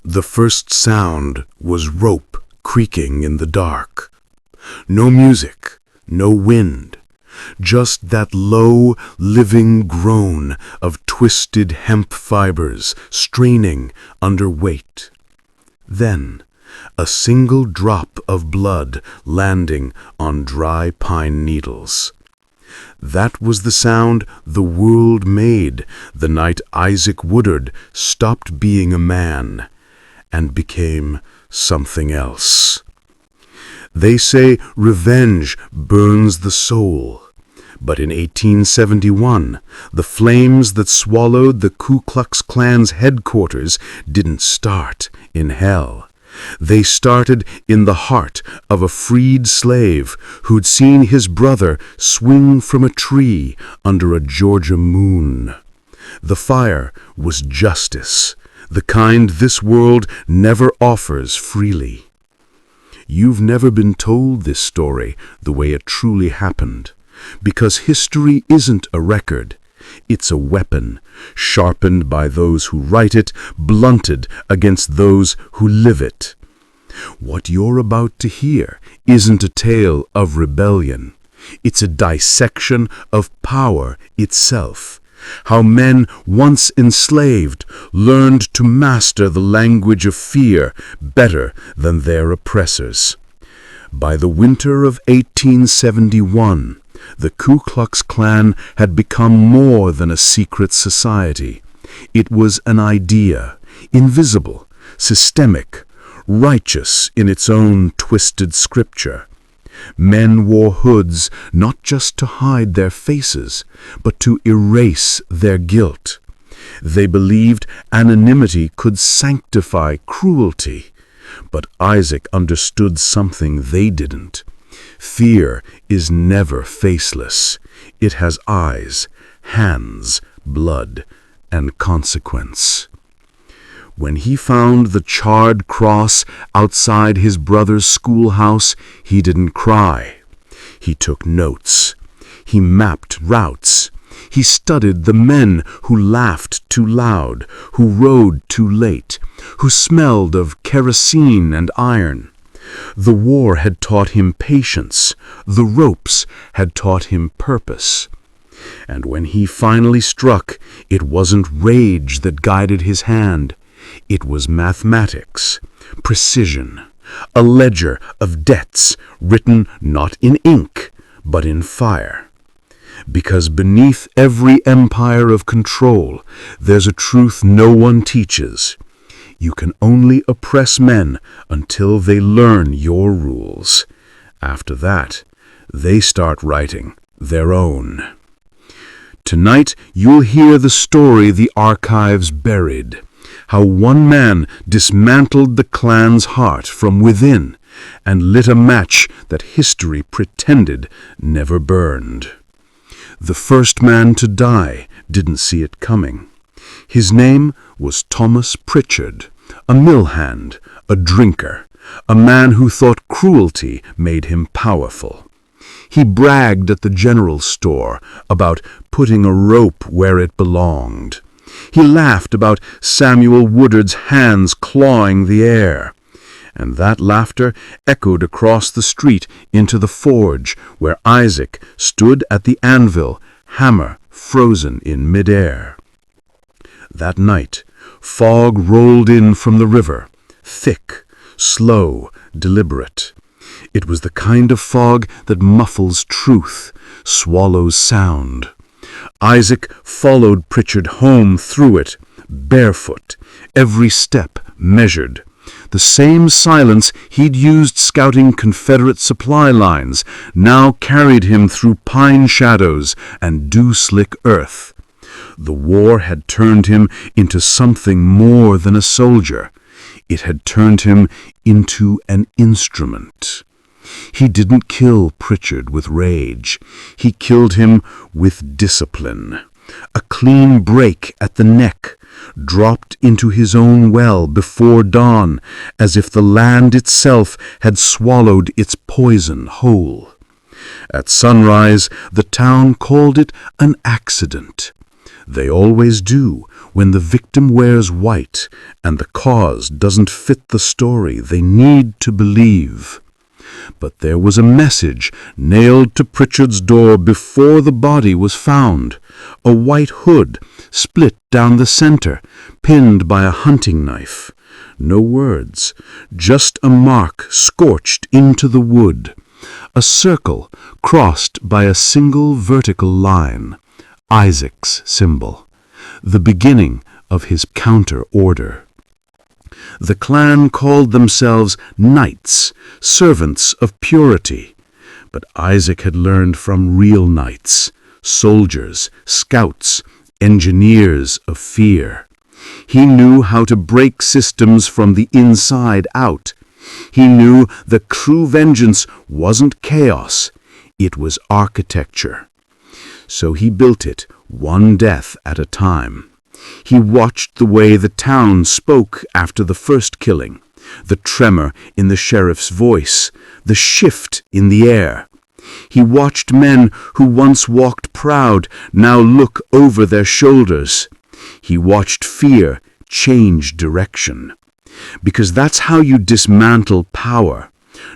The first sound was rope creaking in the dark. No music, no wind, just that low, living groan of twisted hemp fibers straining under weight. Then, a single drop of blood landing on dry pine needles. That was the sound the world made the night Isaac Woodard stopped being a man and became something else. They say revenge burns the soul, but in 1871, the flames that swallowed the Ku Klux Klan's headquarters didn't start in hell. They started in the heart of a freed slave who'd seen his brother swing from a tree under a Georgia moon. The fire was justice, the kind this world never offers freely. You've never been told this story the way it truly happened, because history isn't a record. It's a weapon, sharpened by those who write it, blunted against those who live it. What you're about to hear isn't a tale of rebellion. It's a dissection of power itself. How men once enslaved learned to master the language of fear better than their oppressors. By the winter of 1871, the Ku Klux Klan had become more than a secret society. It was an idea, invisible, systemic, righteous in its own twisted scripture. Men wore hoods not just to hide their faces, but to erase their guilt. They believed anonymity could sanctify cruelty, but Isaac understood something they didn't. Fear is never faceless. It has eyes, hands, blood, and consequence. When he found the charred cross outside his brother's schoolhouse, he didn't cry. He took notes. He mapped routes. He studied the men who laughed too loud, who rode too late, who smelled of kerosene and iron. The war had taught him patience. The ropes had taught him purpose. And when he finally struck, it wasn't rage that guided his hand. It was mathematics, precision, a ledger of debts written not in ink, but in fire. Because beneath every empire of control, there's a truth no one teaches. You can only oppress men until they learn your rules. After that, they start writing their own. Tonight, you'll hear the story the archives buried. How one man dismantled the Klan's heart from within and lit a match that history pretended never burned. The first man to die didn't see it coming. His name was Thomas Pritchard, a mill hand, a drinker, a man who thought cruelty made him powerful. He bragged at the general store about putting a rope where it belonged. He laughed about Samuel Woodard's hands clawing the air. And that laughter echoed across the street into the forge where Isaac stood at the anvil, hammer frozen in midair. That night, fog rolled in from the river, thick, slow, deliberate. It was the kind of fog that muffles truth, swallows sound. Isaac followed Pritchard home through it, barefoot, every step measured. The same silence he'd used scouting Confederate supply lines now carried him through pine shadows and dew-slick earth. The war had turned him into something more than a soldier. It had turned him into an instrument. He didn't kill Pritchard with rage. He killed him with discipline. A clean break at the neck, dropped into his own well before dawn, as if the land itself had swallowed its poison whole. At sunrise, the town called it an accident. They always do when the victim wears white and the cause doesn't fit the story they need to believe. But there was a message nailed to Pritchard's door before the body was found. A white hood, split down the center, pinned by a hunting knife. No words, just a mark scorched into the wood. A circle crossed by a single vertical line. Isaac's symbol, the beginning of his counter-order. The clan called themselves knights, servants of purity. But Isaac had learned from real knights, soldiers, scouts, engineers of fear. He knew how to break systems from the inside out. He knew that true vengeance wasn't chaos, it was architecture. So he built it, one death at a time. He watched the way the town spoke after the first killing, the tremor in the sheriff's voice, the shift in the air. He watched men who once walked proud now look over their shoulders. He watched fear change direction. Because that's how you dismantle power,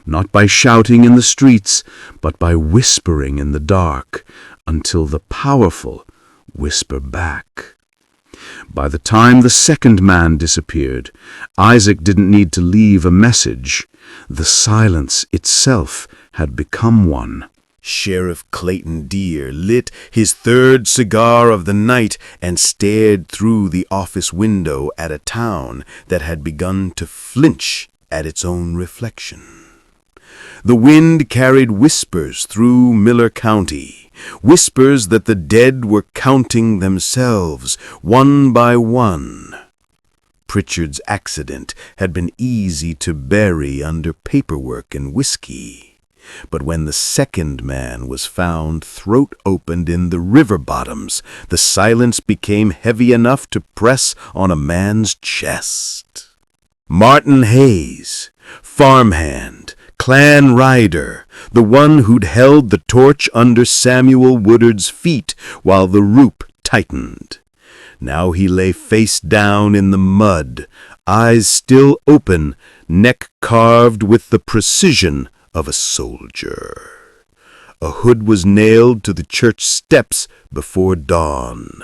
not by shouting in the streets, but by whispering in the dark, until the powerful whisper back. By the time the second man disappeared, Isaac didn't need to leave a message. The silence itself had become one. Sheriff Clayton Deere lit his third cigar of the night and stared through the office window at a town that had begun to flinch at its own reflection. The wind carried whispers through Miller County, whispers that the dead were counting themselves, one by one. Pritchard's accident had been easy to bury under paperwork and whiskey. But when the second man was found throat-opened in the river bottoms, the silence became heavy enough to press on a man's chest. Martin Hayes, farmhand, clan rider, the one who'd held the torch under Samuel Woodard's feet while the rope tightened. Now he lay face down in the mud, eyes still open, neck carved with the precision of a soldier. A hood was nailed to the church steps before dawn.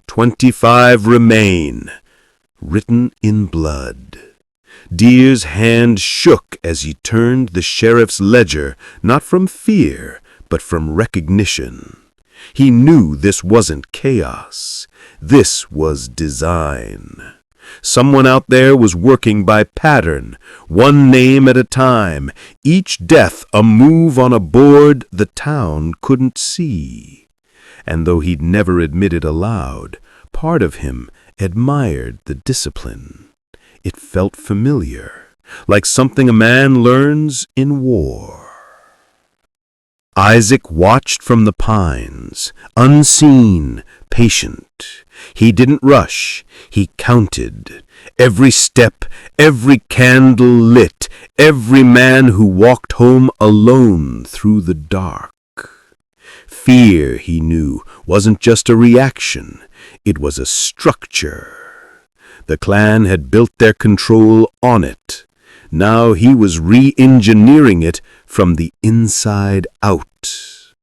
25 remain, written in blood. Deere's hand shook as he turned the sheriff's ledger, not from fear, but from recognition. He knew this wasn't chaos. This was design. Someone out there was working by pattern, one name at a time, each death a move on a board the town couldn't see. And though he'd never admit it aloud, part of him admired the discipline. It felt familiar, like something a man learns in war. Isaac watched from the pines, unseen, patient. He didn't rush, he counted. Every step, every candle lit, every man who walked home alone through the dark. Fear, he knew, wasn't just a reaction, it was a structure. The clan had built their control on it. Now he was re-engineering it from the inside out.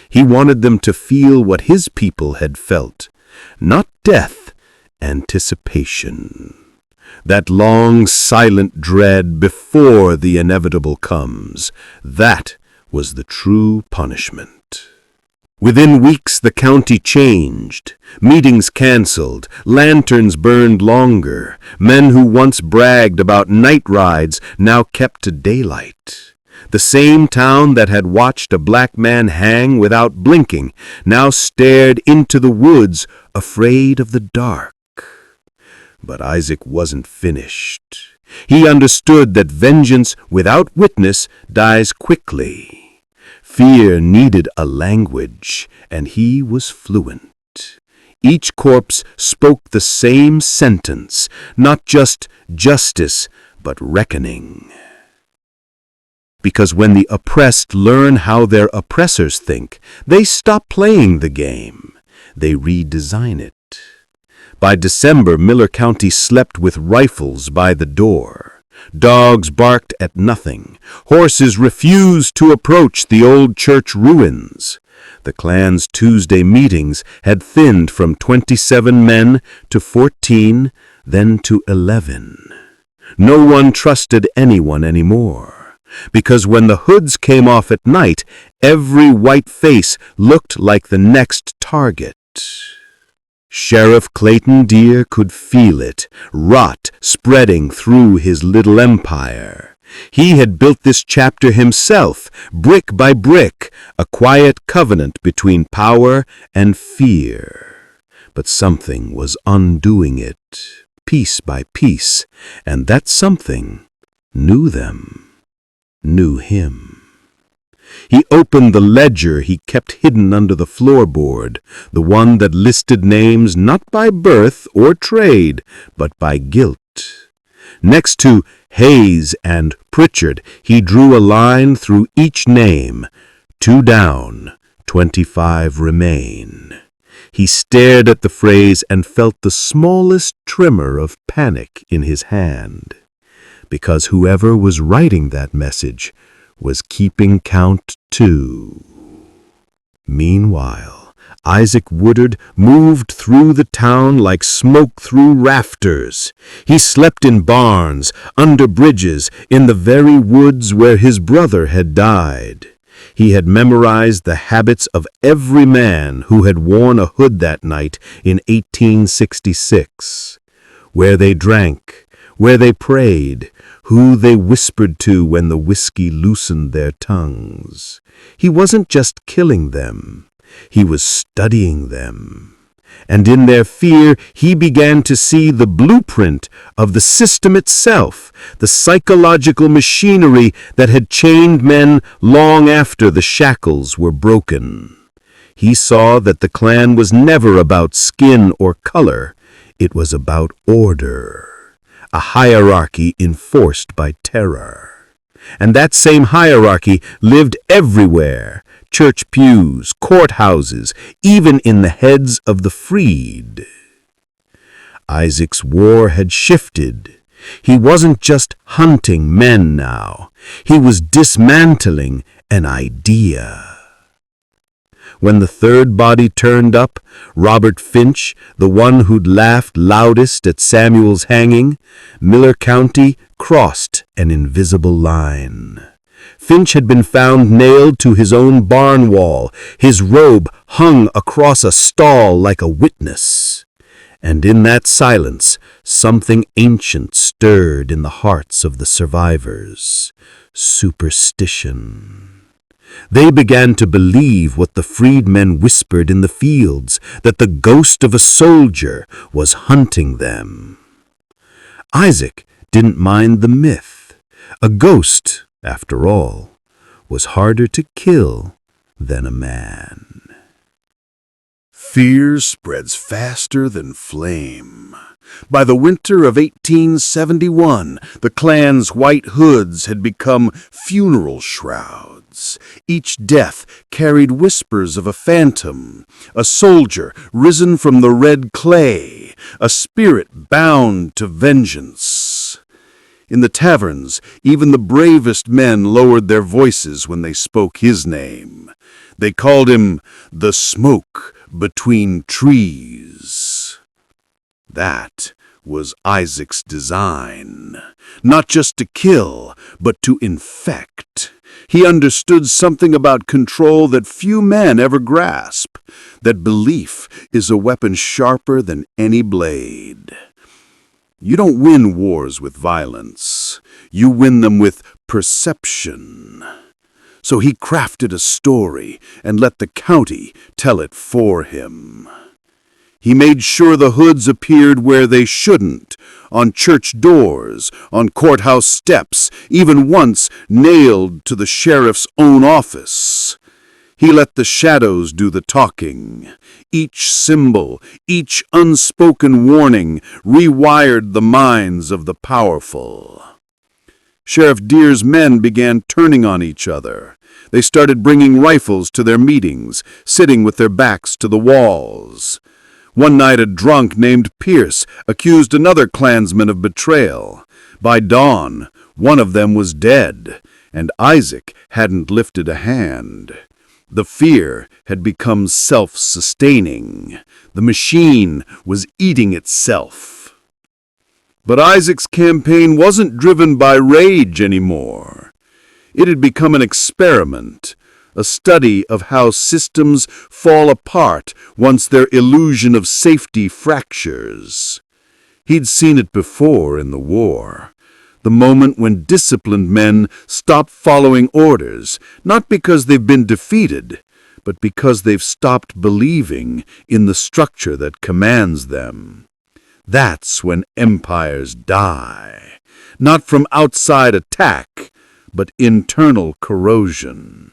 He wanted them to feel what his people had felt, not death, anticipation. That long, silent dread before the inevitable comes, that was the true punishment. Within weeks the county changed. Meetings canceled, lanterns burned longer. Men who once bragged about night rides now kept to daylight. The same town that had watched a black man hang without blinking now stared into the woods, afraid of the dark. But Isaac wasn't finished. He understood that vengeance without witness dies quickly. Fear needed a language, and he was fluent. Each corpse spoke the same sentence, not just justice, but reckoning. Because when the oppressed learn how their oppressors think, they stop playing the game. they redesign it. By December, Miller County slept with rifles by the door. Dogs barked at nothing. Horses refused to approach the old church ruins. The Klan's Tuesday meetings had thinned from 27 men to 14, then to 11. No one trusted anyone anymore, because when the hoods came off at night, every white face looked like the next target. Sheriff Clayton Deer could feel it, rot spreading through his little empire. He had built this chapter himself, brick by brick, a quiet covenant between power and fear. But something was undoing it, piece by piece, and that something knew them, knew him. He opened the ledger he kept hidden under the floorboard, the one that listed names not by birth or trade, but by guilt. Next to Hayes and Pritchard, he drew a line through each name. 2 down, 25 remain. He stared at the phrase and felt the smallest tremor of panic in his hand, because whoever was writing that message was keeping count too. Meanwhile, Isaac Woodard moved through the town like smoke through rafters. He slept in barns, under bridges, in the very woods where his brother had died. He had memorized the habits of every man who had worn a hood that night in 1866. Where they drank, where they prayed, who they whispered to when the whiskey loosened their tongues. He wasn't just killing them, he was studying them. And in their fear, he began to see the blueprint of the system itself, the psychological machinery that had chained men long after the shackles were broken. He saw that the Klan was never about skin or color, it was about order. A hierarchy enforced by terror. And that same hierarchy lived everywhere, church pews, courthouses, even in the heads of the freed. Isaac's war had shifted. He wasn't just hunting men now. He was dismantling an idea. When the third body turned up, Robert Finch, the one who'd laughed loudest at Samuel's hanging, Miller County crossed an invisible line. Finch had been found nailed to his own barn wall, his robe hung across a stall like a witness. And in that silence, something ancient stirred in the hearts of the survivors. Superstition. They began to believe what the freedmen whispered in the fields, that the ghost of a soldier was hunting them. Isaac didn't mind the myth. A ghost, after all, was harder to kill than a man. Fear spreads faster than flame. By the winter of 1871, the Klan's white hoods had become funeral shrouds. Each death carried whispers of a phantom, a soldier risen from the red clay, a spirit bound to vengeance. In the taverns, even the bravest men lowered their voices when they spoke his name. They called him the Smoke Between Trees. That was Isaac's design, not just to kill, but to infect. He understood something about control that few men ever grasp, that belief is a weapon sharper than any blade. You don't win wars with violence. You win them with perception. So he crafted a story and let the county tell it for him. He made sure the hoods appeared where they shouldn't, on church doors, on courthouse steps, even once nailed to the sheriff's own office. He let the shadows do the talking. Each symbol, each unspoken warning rewired the minds of the powerful. Sheriff Deer's men began turning on each other. They started bringing rifles to their meetings, sitting with their backs to the walls. One night a drunk named Pierce accused another Klansman of betrayal. By dawn, one of them was dead, and Isaac hadn't lifted a hand. The fear had become self-sustaining. The machine was eating itself. But Isaac's campaign wasn't driven by rage anymore. It had become an experiment, a study of how systems fall apart once their illusion of safety fractures. He'd seen it before in the war. The moment when disciplined men stop following orders, not because they've been defeated, but because they've stopped believing in the structure that commands them. That's when empires die, not from outside attack, but internal corrosion.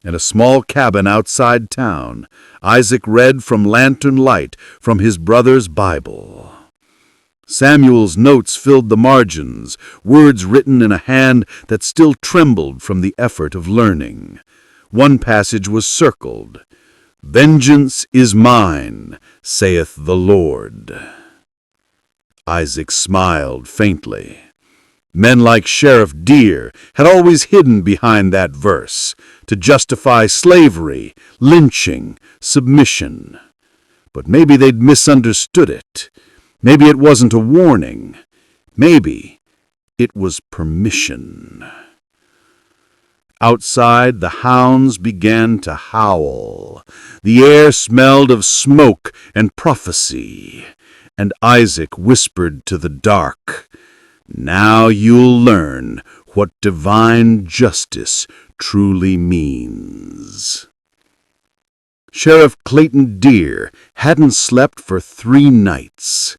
In a small cabin outside town, Isaac read from lantern light from his brother's Bible. Samuel's notes filled the margins, words written in a hand that still trembled from the effort of learning. One passage was circled. "Vengeance is mine, saith the Lord." Isaac smiled faintly. Men like Sheriff Deer had always hidden behind that verse to justify slavery, lynching, submission. But maybe they'd misunderstood it. Maybe it wasn't a warning. Maybe it was permission. Outside, the hounds began to howl. The air smelled of smoke and prophecy. And Isaac whispered to the dark, "Now you'll learn what divine justice truly means." Sheriff Clayton Deer hadn't slept for 3 nights.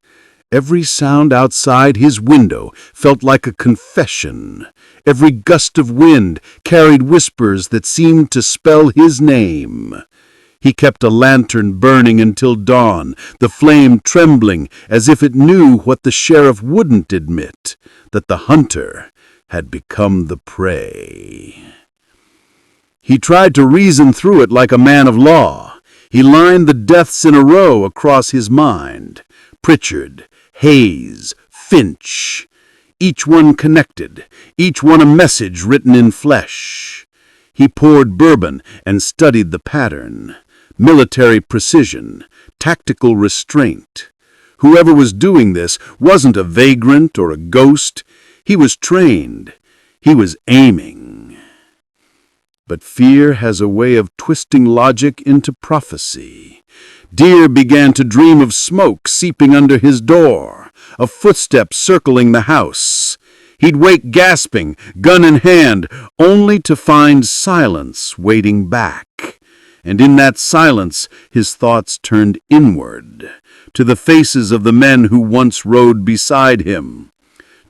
Every sound outside his window felt like a confession. Every gust of wind carried whispers that seemed to spell his name. He kept a lantern burning until dawn, the flame trembling as if it knew what the sheriff wouldn't admit, that the hunter had become the prey. He tried to reason through it like a man of law. He lined the deaths in a row across his mind. Pritchard, Hayes, Finch. Each one connected, each one a message written in flesh. He poured bourbon and studied the pattern. Military precision, tactical restraint. Whoever was doing this wasn't a vagrant or a ghost. He was trained. He was aiming. But fear has a way of twisting logic into prophecy. Deer began to dream of smoke seeping under his door, of footsteps circling the house. He'd wake gasping, gun in hand, only to find silence waiting back. And in that silence his thoughts turned inward, to the faces of the men who once rode beside him,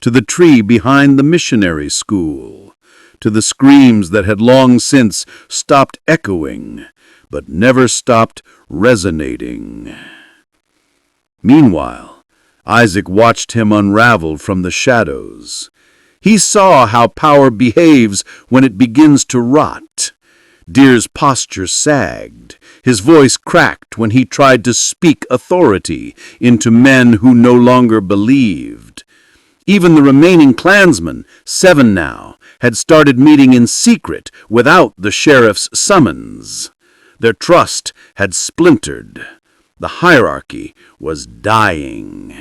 to the tree behind the missionary school, to the screams that had long since stopped echoing, but never stopped resonating. Meanwhile, Isaac watched him unravel from the shadows. He saw how power behaves when it begins to rot. Deer's posture sagged. His voice cracked when he tried to speak authority into men who no longer believed. Even the remaining Klansmen, 7 now, had started meeting in secret without the sheriff's summons. Their trust had splintered. The hierarchy was dying.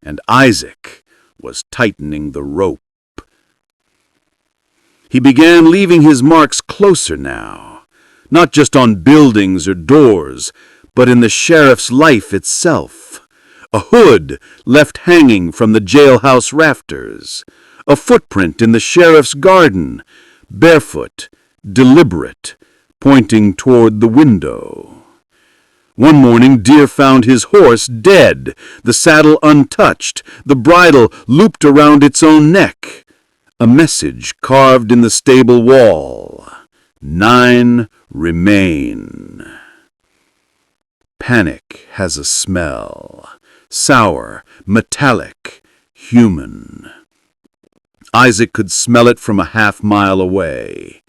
And Isaac was tightening the rope. He began leaving his marks closer now, not just on buildings or doors, but in the sheriff's life itself. A hood left hanging from the jailhouse rafters, a footprint in the sheriff's garden, barefoot, deliberate, pointing toward the window. One morning Deer found his horse dead, the saddle untouched, the bridle looped around its own neck. A message carved in the stable wall. 9 remain. Panic has a smell. Sour, metallic, human. Isaac could smell it from a half-mile away.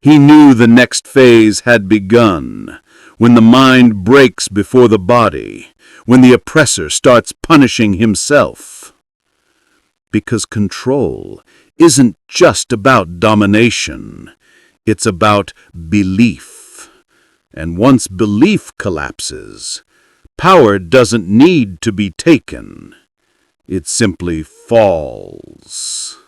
He knew the next phase had begun, when the mind breaks before the body, when the oppressor starts punishing himself. Because control isn't just about domination, it's about belief. And once belief collapses, power doesn't need to be taken. It simply falls.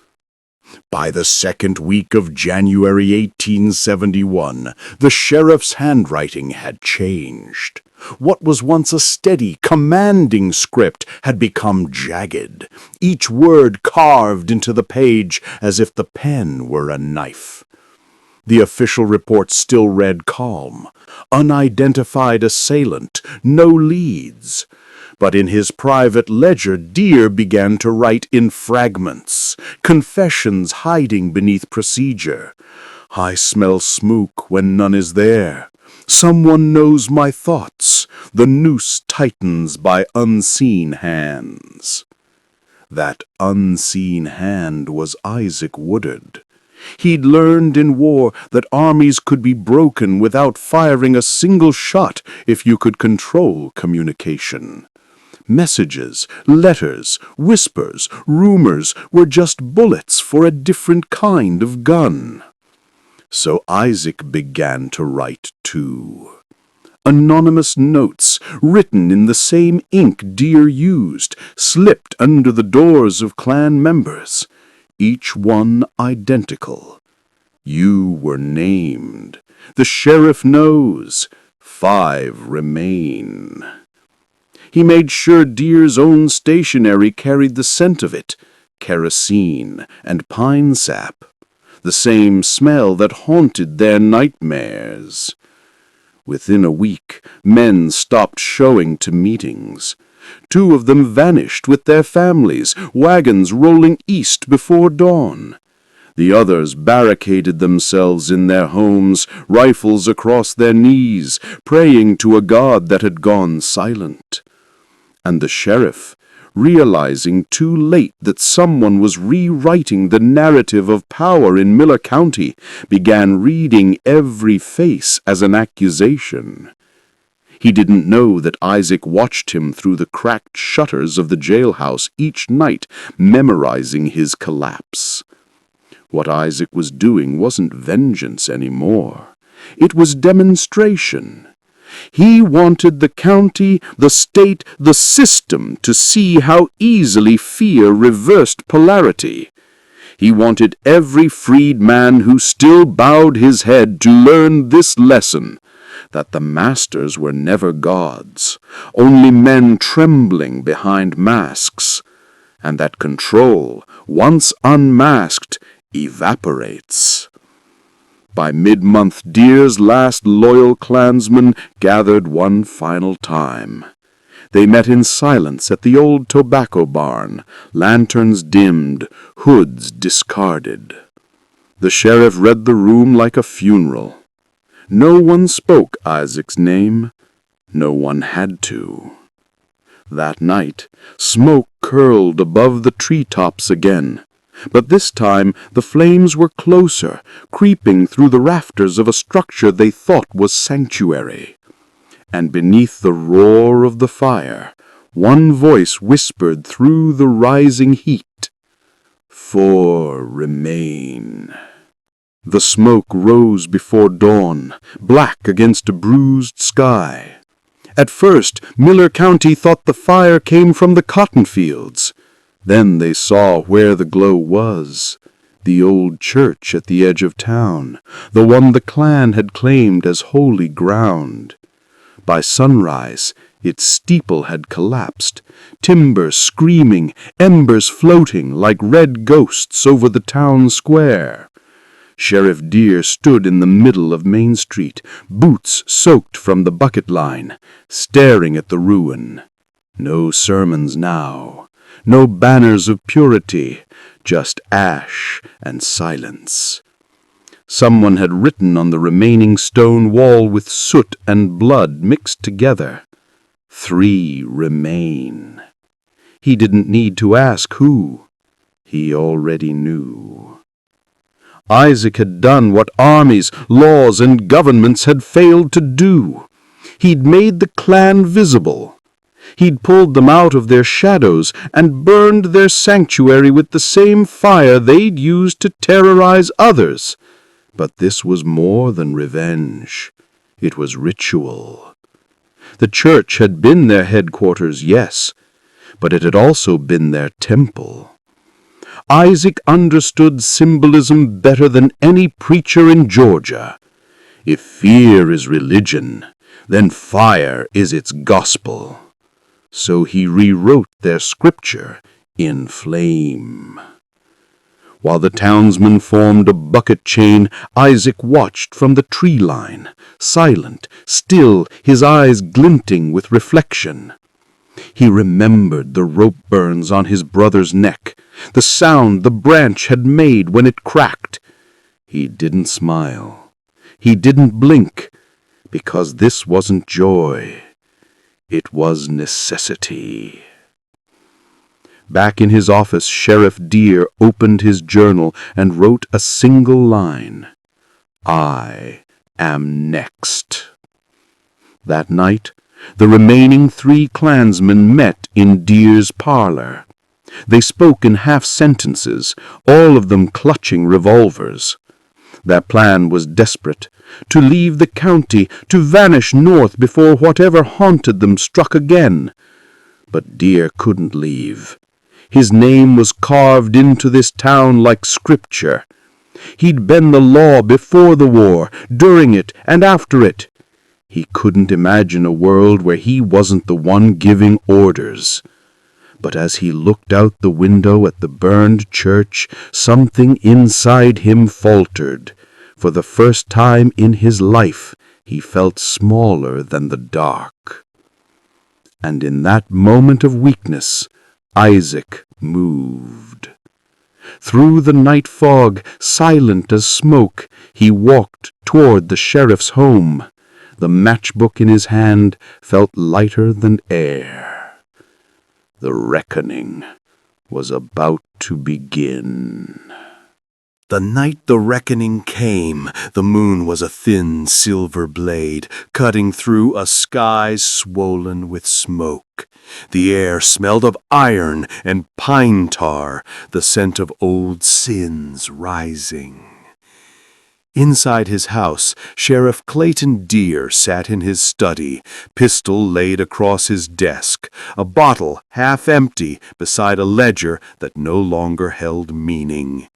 By the second week of January 1871, the sheriff's handwriting had changed. What was once a steady, commanding script had become jagged, each word carved into the page as if the pen were a knife. The official report still read calm, unidentified assailant, no leads. But in his private ledger, Deere began to write in fragments, confessions hiding beneath procedure. I smell smoke when none is there. Someone knows my thoughts. The noose tightens by unseen hands. That unseen hand was Isaac Woodard. He'd learned in war that armies could be broken without firing a single shot if you could control communication. Messages, letters, whispers, rumors were just bullets for a different kind of gun. So Isaac began to write too. Anonymous notes, written in the same ink Deere used, slipped under the doors of Klan members, each one identical. You were named. The sheriff knows. 5 remain. He made sure Deere's own stationery carried the scent of it, kerosene and pine sap, the same smell that haunted their nightmares. Within a week, men stopped showing to meetings. 2 of them vanished with their families, wagons rolling east before dawn. The others barricaded themselves in their homes, rifles across their knees, praying to a God that had gone silent. And the sheriff, realizing too late that someone was rewriting the narrative of power in Miller County, began reading every face as an accusation. He didn't know that Isaac watched him through the cracked shutters of the jailhouse each night, memorizing his collapse. What Isaac was doing wasn't vengeance anymore. It was demonstration. He wanted the county, the state, the system to see how easily fear reversed polarity. He wanted every freed man who still bowed his head to learn this lesson, that the masters were never gods, only men trembling behind masks, and that control, once unmasked, evaporates. By mid-month, Deere's last loyal clansmen gathered one final time. They met in silence at the old tobacco barn, lanterns dimmed, hoods discarded. The sheriff read the room like a funeral. No one spoke Isaac's name. No one had to. That night, smoke curled above the treetops again. But this time the flames were closer, creeping through the rafters of a structure they thought was sanctuary. And beneath the roar of the fire, one voice whispered through the rising heat, 4 remain. The smoke rose before dawn, black against a bruised sky. At first, Miller County thought the fire came from the cotton fields. Then they saw where the glow was, the old church at the edge of town, the one the Klan had claimed as holy ground. By sunrise, its steeple had collapsed, timber screaming, embers floating like red ghosts over the town square. Sheriff Deere stood in the middle of Main Street, boots soaked from the bucket line, staring at the ruin. No sermons now. No banners of purity, just ash and silence. Someone had written on the remaining stone wall with soot and blood mixed together, 3 remain. He didn't need to ask who. he already knew. Isaac had done what armies, laws, and governments had failed to do. He'd made the Klan visible. He'd pulled them out of their shadows and burned their sanctuary with the same fire they'd used to terrorize others. But this was more than revenge. It was ritual. The church had been their headquarters, yes, but it had also been their temple. Isaac understood symbolism better than any preacher in Georgia. If fear is religion, then fire is its gospel. So he rewrote their scripture in flame. While the townsmen formed a bucket chain, Isaac watched from the tree line, silent, still, his eyes glinting with reflection. He remembered the rope burns on his brother's neck, the sound the branch had made when it cracked. He didn't smile. He didn't blink, because this wasn't joy. It was necessity. Back in his office, Sheriff Deere opened his journal and wrote a single line. I am next. That night, the remaining 3 Klansmen met in Deere's parlor. They spoke in half-sentences, all of them clutching revolvers. Their plan was desperate, to leave the county, to vanish north before whatever haunted them struck again. But Deere couldn't leave. His name was carved into this town like scripture. He'd been the law before the war, during it, and after it. He couldn't imagine a world where he wasn't the one giving orders. But as he looked out the window at the burned church, something inside him faltered. For the first time in his life, he felt smaller than the dark. And in that moment of weakness, Isaac moved. Through the night fog, silent as smoke, he walked toward the sheriff's home. The matchbook in his hand felt lighter than air. The reckoning was about to begin. The night the reckoning came, the moon was a thin silver blade, cutting through a sky swollen with smoke. The air smelled of iron and pine tar, the scent of old sins rising. Inside his house, Sheriff Clayton Deere sat in his study, pistol laid across his desk, a bottle half empty beside a ledger that no longer held meaning.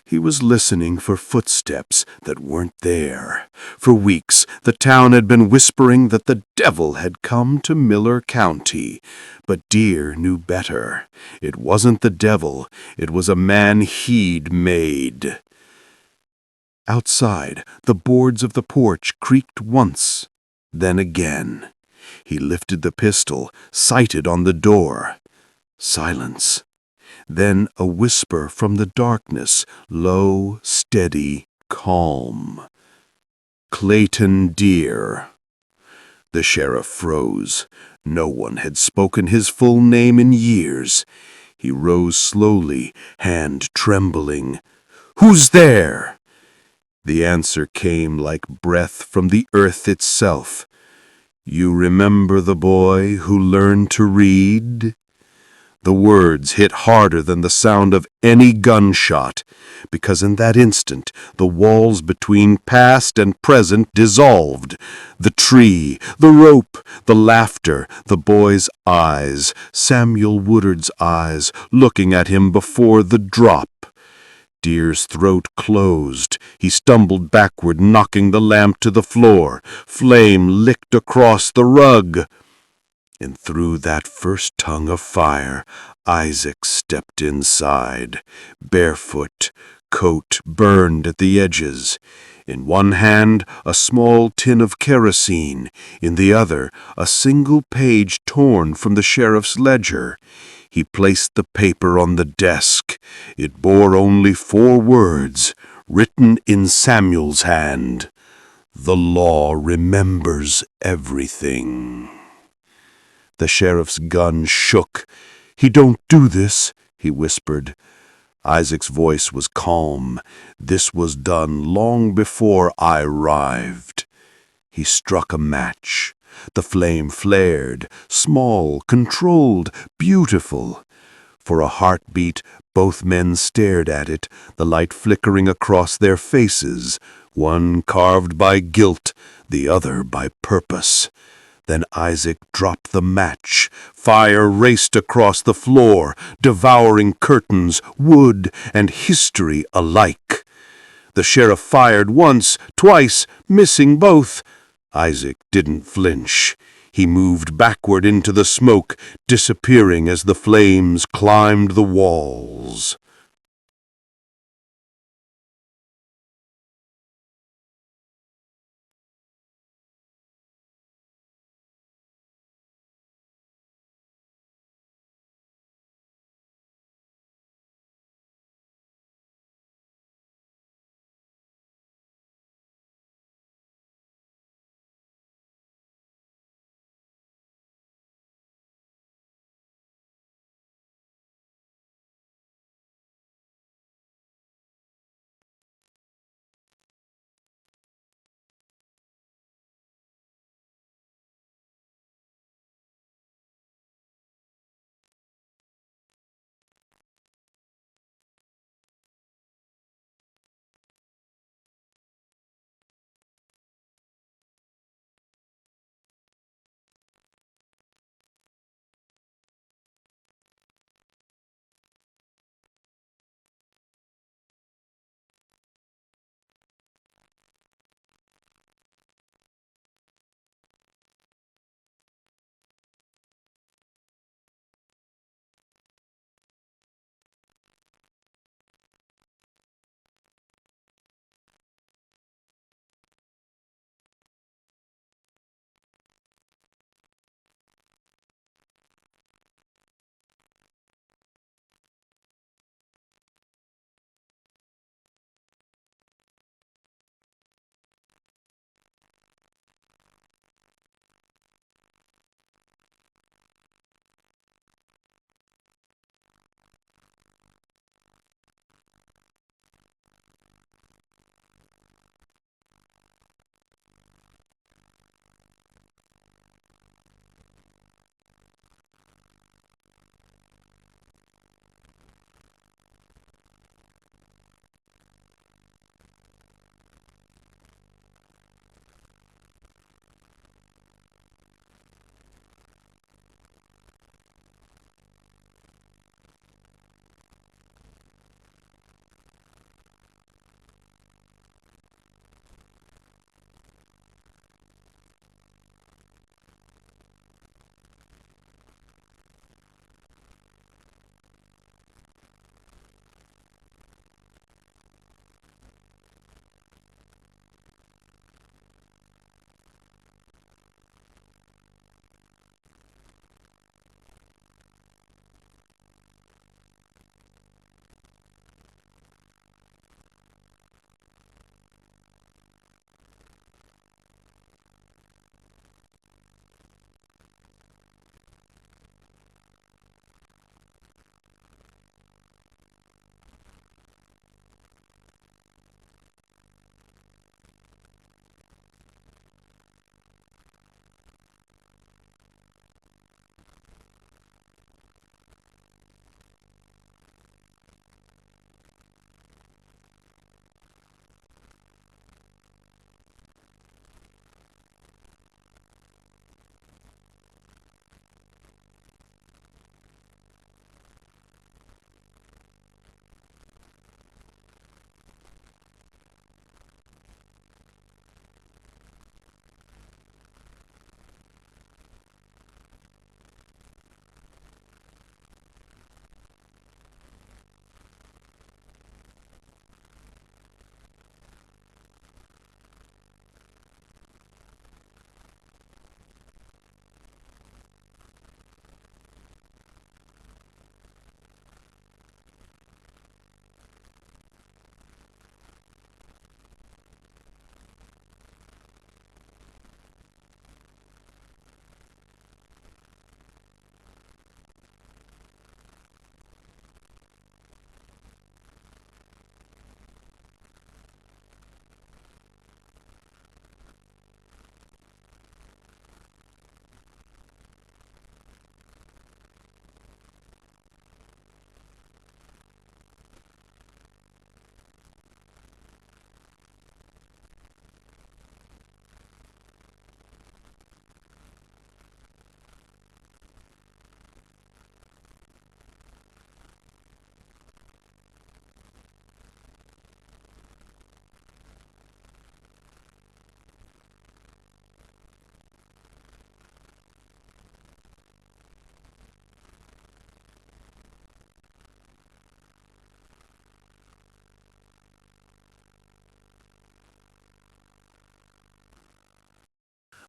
He was listening for footsteps that weren't there. For weeks, the town had been whispering that the devil had come to Miller County. But Deere knew better. It wasn't the devil. It was a man he'd made. Outside, the boards of the porch creaked once, then again. He lifted the pistol, sighted on the door. Silence. Then a whisper from the darkness, low, steady, calm. Clayton Deere. The sheriff froze. No one had spoken his full name in years. He rose slowly, hand trembling. "Who's there?" The answer came like breath from the earth itself. "You remember the boy who learned to read?" The words hit harder than the sound of any gunshot, because in that instant the walls between past and present dissolved. The tree, the rope, the laughter, the boy's eyes, Samuel Woodard's eyes, looking at him before the drop. Deere's throat closed. He stumbled backward, knocking the lamp to the floor. Flame licked across the rug. And through that first tongue of fire, Isaac stepped inside, barefoot, coat burned at the edges. In one hand, a small tin of kerosene. In the other, a single page torn from the sheriff's ledger. He placed the paper on the desk. It bore only 4 words, written in Samuel's hand. "The law remembers everything." The sheriff's gun shook. "He don't do this," he whispered. Isaac's voice was calm. "This was done long before I arrived." He struck a match. The flame flared, small, controlled, beautiful. For a heartbeat, both men stared at it, the light flickering across their faces, one carved by guilt, the other by purpose. Then Isaac dropped the match. Fire raced across the floor, devouring curtains, wood, and history alike. The sheriff fired once, twice, missing both. Isaac didn't flinch. He moved backward into the smoke, disappearing as the flames climbed the walls.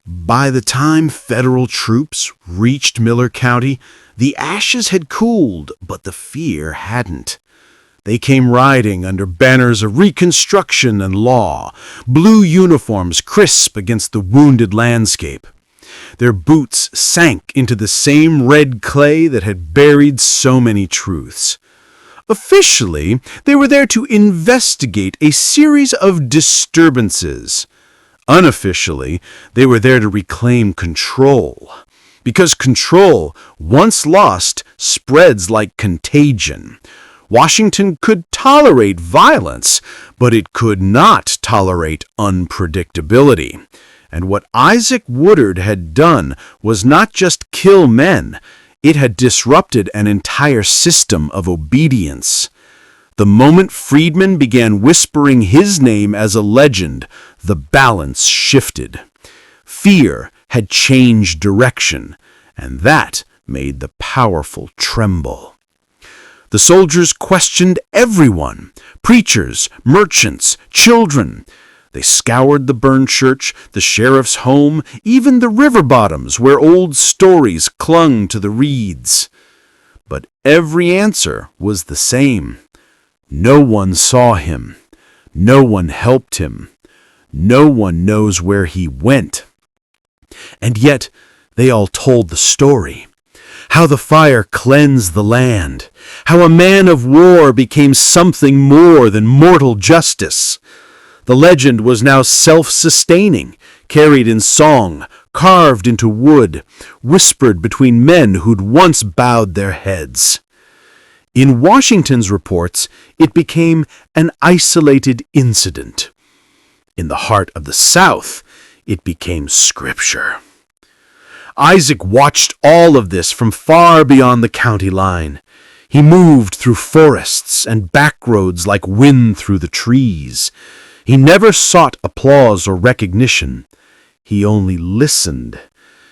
By the time federal troops reached Miller County, the ashes had cooled, but the fear hadn't. They came riding under banners of Reconstruction and law, blue uniforms crisp against the wounded landscape. Their boots sank into the same red clay that had buried so many truths. Officially, they were there to investigate a series of disturbances. Unofficially, they were there to reclaim control. Because control, once lost, spreads like contagion. Washington could tolerate violence, but it could not tolerate unpredictability. And what Isaac Woodard had done was not just kill men, it had disrupted an entire system of obedience. The moment Friedman began whispering his name as a legend, the balance shifted. Fear had changed direction, and that made the powerful tremble. The soldiers questioned everyone, preachers, merchants, children. They scoured the burned church, the sheriff's home, even the river bottoms where old stories clung to the reeds. But every answer was the same. No one saw him. No one helped him. No one knows where he went. And yet, they all told the story. How the fire cleansed the land. How a man of war became something more than mortal justice. The legend was now self-sustaining, carried in song, carved into wood, whispered between men who'd once bowed their heads. In Washington's reports, it became an isolated incident. In the heart of the South, it became scripture. Isaac watched all of this from far beyond the county line. He moved through forests and backroads like wind through the trees. He never sought applause or recognition. He only listened.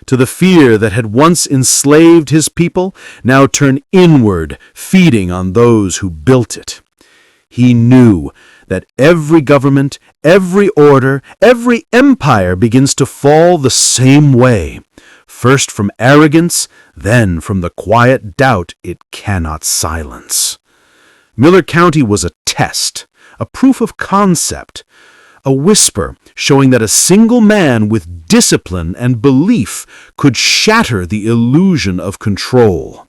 To the fear that had once enslaved his people, now turned inward, feeding on those who built it. He knew that every government, every order, every empire begins to fall the same way. First from arrogance, then from the quiet doubt it cannot silence. Miller County was a test, a proof of concept, a whisper showing that a single man with discipline and belief could shatter the illusion of control.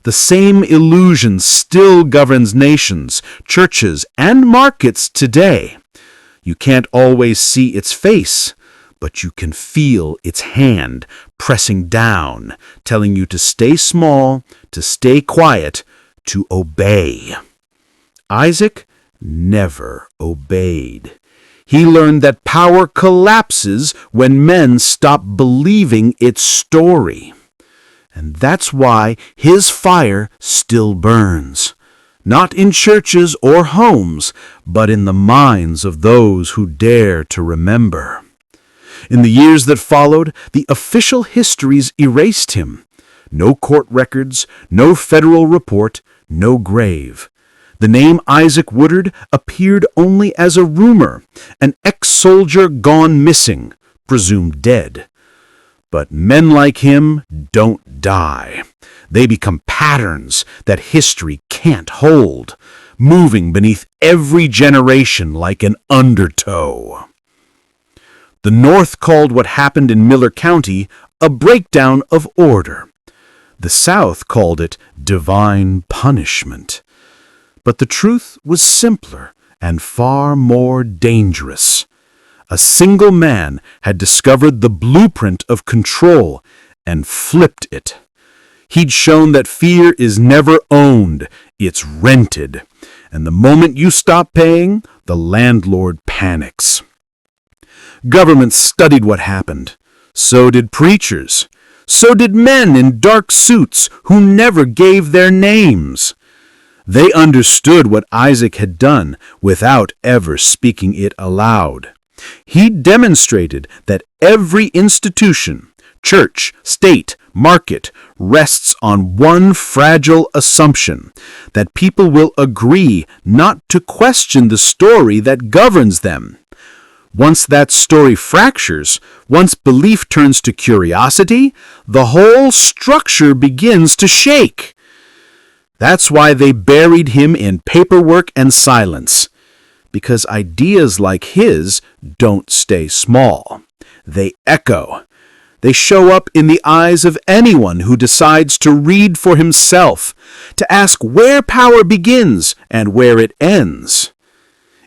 The same illusion still governs nations, churches, and markets today. You can't always see its face, but you can feel its hand pressing down, telling you to stay small, to stay quiet, to obey. Isaac never obeyed. He learned that power collapses when men stop believing its story. And that's why his fire still burns, not in churches or homes, but in the minds of those who dare to remember. In the years that followed, the official histories erased him. No court records, no federal report, no grave. The name Isaac Woodard appeared only as a rumor, an ex-soldier gone missing, presumed dead. But men like him don't die. They become patterns that history can't hold, moving beneath every generation like an undertow. The North called what happened in Miller County a breakdown of order. The South called it divine punishment. But the truth was simpler and far more dangerous. A single man had discovered the blueprint of control and flipped it. He'd shown that fear is never owned, it's rented. And the moment you stop paying, the landlord panics. Governments studied what happened. So did preachers. So did men in dark suits who never gave their names. They understood what Isaac had done without ever speaking it aloud. He demonstrated that every institution, church, state, market, rests on one fragile assumption, that people will agree not to question the story that governs them. Once that story fractures, once belief turns to curiosity, the whole structure begins to shake. That's why they buried him in paperwork and silence. Because ideas like his don't stay small. They echo. They show up in the eyes of anyone who decides to read for himself, to ask where power begins and where it ends.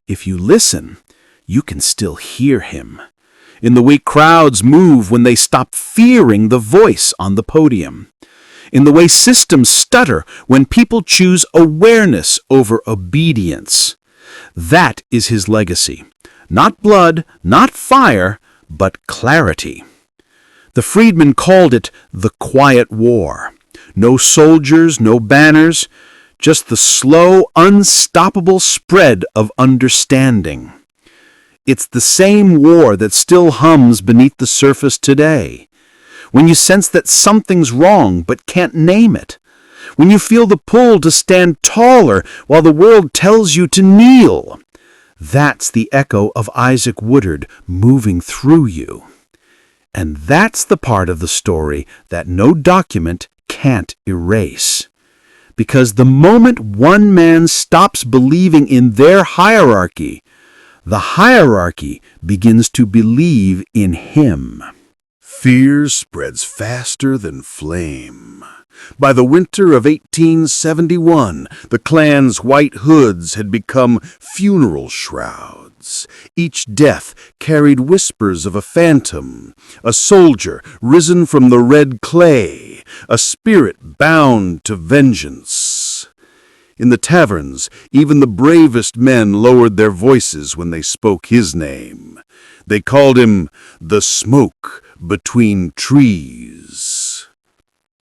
If you listen, you can still hear him. In the way crowds move when they stop fearing the voice on the podium. In the way systems stutter when people choose awareness over obedience. That is his legacy. Not blood, not fire, but clarity. The freedmen called it the Quiet War. No soldiers, no banners, just the slow, unstoppable spread of understanding. It's the same war that still hums beneath the surface today. When you sense that something's wrong but can't name it. When you feel the pull to stand taller while the world tells you to kneel. That's the echo of Isaac Woodard moving through you. And that's the part of the story that no document can't erase. Because the moment one man stops believing in their hierarchy, the hierarchy begins to believe in him. Fear spreads faster than flame. By the winter of 1871, the Klan's white hoods had become funeral shrouds. Each death carried whispers of a phantom, a soldier risen from the red clay, a spirit bound to vengeance. In the taverns, even the bravest men lowered their voices when they spoke his name. They called him the Smoke Between Trees.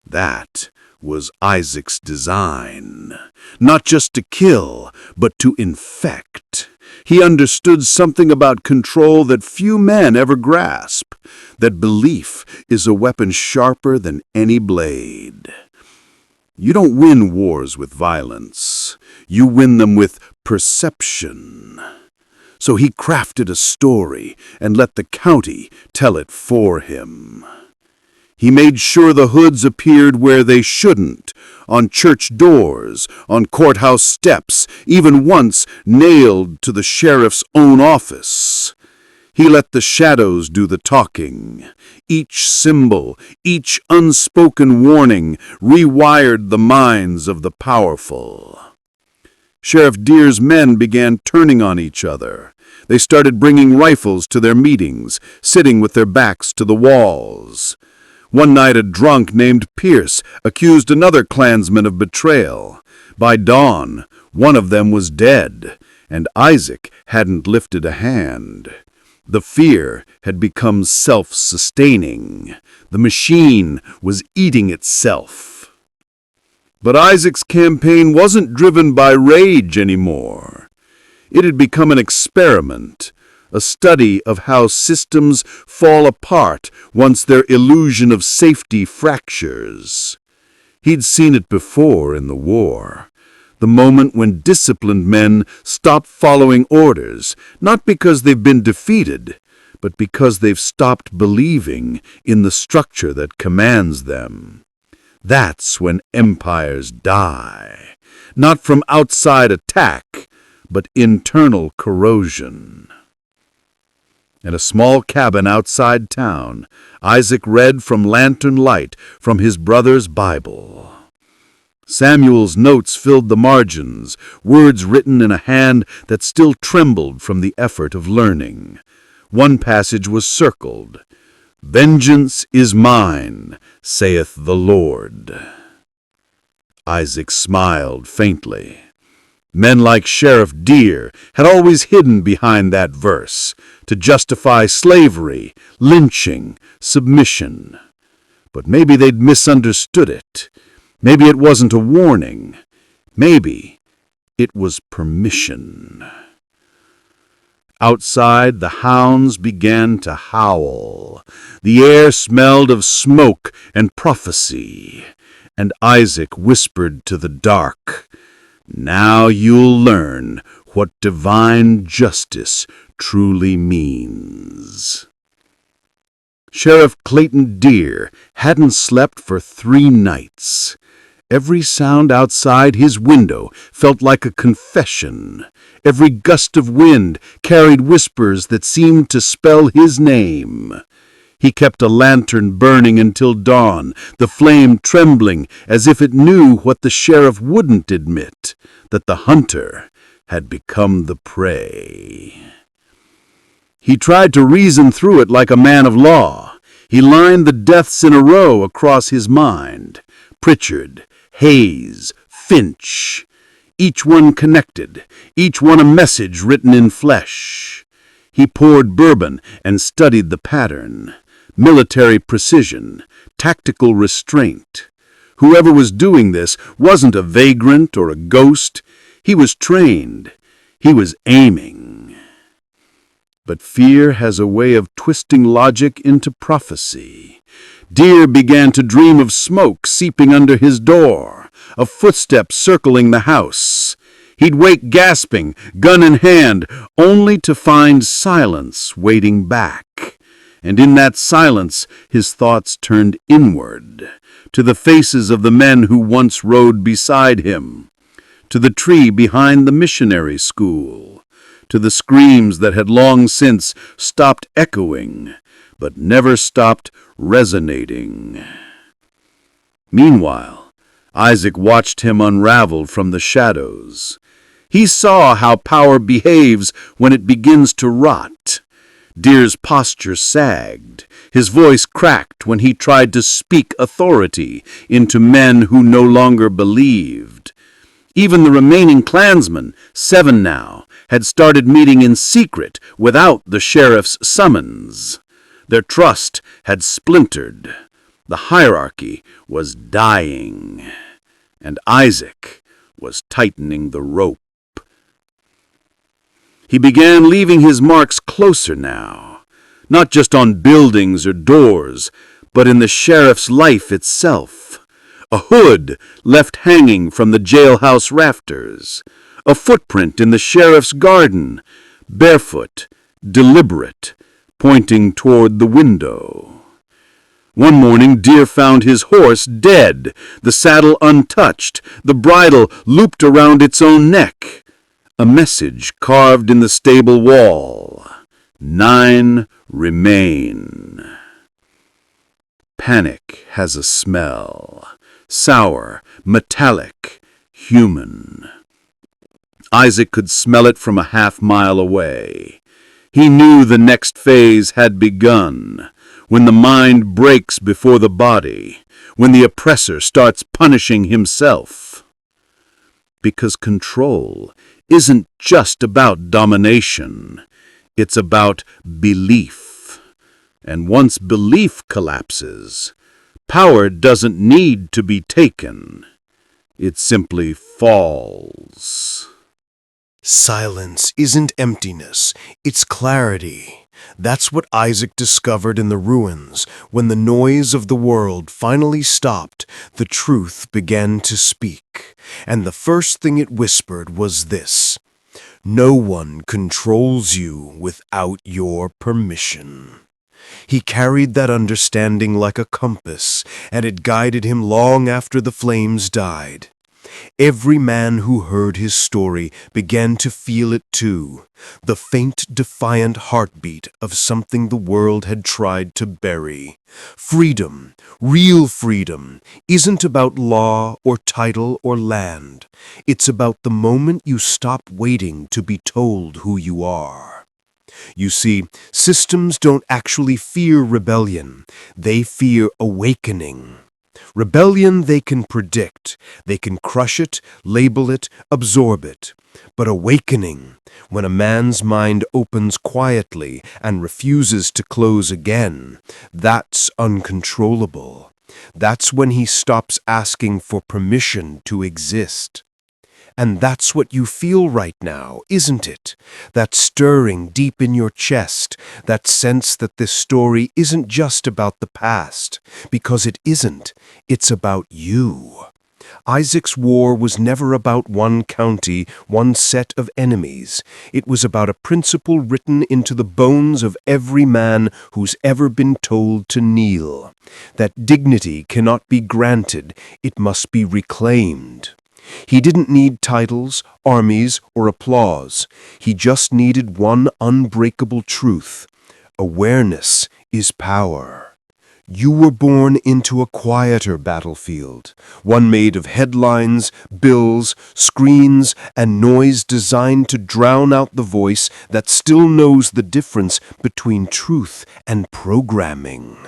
That was Isaac's design, not just to kill, but to infect. He understood something about control that few men ever grasp, that belief is a weapon sharper than any blade. You don't win wars with violence. You win them with perception. So he crafted a story and let the county tell it for him. He made sure the hoods appeared where they shouldn't, on church doors, on courthouse steps, even once nailed to the sheriff's own office. He let the shadows do the talking. Each symbol, each unspoken warning rewired the minds of the powerful. Sheriff Deere's men began turning on each other. They started bringing rifles to their meetings, sitting with their backs to the walls. One night a drunk named Pierce accused another Klansman of betrayal. By dawn, one of them was dead, and Isaac hadn't lifted a hand. The fear had become self-sustaining. The machine was eating itself. But Isaac's campaign wasn't driven by rage anymore. It had become an experiment, a study of how systems fall apart once their illusion of safety fractures. He'd seen it before in the war. The moment when disciplined men stop following orders, not because they've been defeated, but because they've stopped believing in the structure that commands them. That's when empires die, not from outside attack, but internal corrosion. In a small cabin outside town, Isaac read from lantern light from his brother's Bible. Samuel's notes filled the margins, words written in a hand that still trembled from the effort of learning. One passage was circled. "Vengeance is mine, saith the Lord." Isaac smiled faintly. Men like Sheriff Deere had always hidden behind that verse to justify slavery, lynching, submission. But maybe they'd misunderstood it. Maybe it wasn't a warning. Maybe it was permission. Outside, the hounds began to howl. The air smelled of smoke and prophecy. And Isaac whispered to the dark, "Now you'll learn what divine justice truly means. Sheriff Clayton Deer hadn't slept for 3 nights. Every sound outside his window felt like a confession. Every gust of wind carried whispers that seemed to spell his name. He kept a lantern burning until dawn, the flame trembling as if it knew what the sheriff wouldn't admit, that the hunter had become the prey. He tried to reason through it like a man of law. He lined the deaths in a row across his mind. Pritchard, Hayes, Finch. Each one connected, each one a message written in flesh. He poured bourbon and studied the pattern. Military precision, tactical restraint. Whoever was doing this wasn't a vagrant or a ghost. He was trained. He was aiming. But fear has a way of twisting logic into prophecy. Deer began to dream of smoke seeping under his door, of footsteps circling the house. He'd wake gasping, gun in hand, only to find silence waiting back. And in that silence, his thoughts turned inward, to the faces of the men who once rode beside him, to the tree behind the missionary school, to the screams that had long since stopped echoing, but never stopped resonating. Meanwhile, Isaac watched him unravel from the shadows. He saw how power behaves when it begins to rot. Deer's posture sagged. His voice cracked when he tried to speak authority into men who no longer believed. Even the remaining Klansmen, 7 now, had started meeting in secret without the sheriff's summons. Their trust had splintered. The hierarchy was dying. And Isaac was tightening the rope. He began leaving his marks closer now, not just on buildings or doors, but in the sheriff's life itself. A hood left hanging from the jailhouse rafters, a footprint in the sheriff's garden, barefoot, deliberate, pointing toward the window. One morning Deer found his horse dead, the saddle untouched, the bridle looped around its own neck. A message carved in the stable wall. 9 remain. Panic has a smell. Sour, metallic, human. Isaac could smell it from a half-mile away. He knew the next phase had begun, when the mind breaks before the body, when the oppressor starts punishing himself. Because control isn't just about domination. It's about belief. And once belief collapses, power doesn't need to be taken. It simply falls. Silence isn't emptiness, it's clarity. That's what Isaac discovered in the ruins. When the noise of the world finally stopped, the truth began to speak. And the first thing it whispered was this: no one controls you without your permission. He carried that understanding like a compass, and it guided him long after the flames died. Every man who heard his story began to feel it too, the faint, defiant heartbeat of something the world had tried to bury. Freedom, real freedom, isn't about law or title or land. It's about the moment you stop waiting to be told who you are. You see, systems don't actually fear rebellion. They fear awakening. Rebellion they can predict. They can crush it, label it, absorb it. But awakening, when a man's mind opens quietly and refuses to close again, that's uncontrollable. That's when he stops asking for permission to exist. And that's what you feel right now, isn't it? That stirring deep in your chest, that sense that this story isn't just about the past, because it isn't. It's about you. Isaac's war was never about one county, one set of enemies. It was about a principle written into the bones of every man who's ever been told to kneel. That dignity cannot be granted, it must be reclaimed. He didn't need titles, armies, or applause. He just needed one unbreakable truth. Awareness is power. You were born into a quieter battlefield, one made of headlines, bills, screens, and noise designed to drown out the voice that still knows the difference between truth and programming.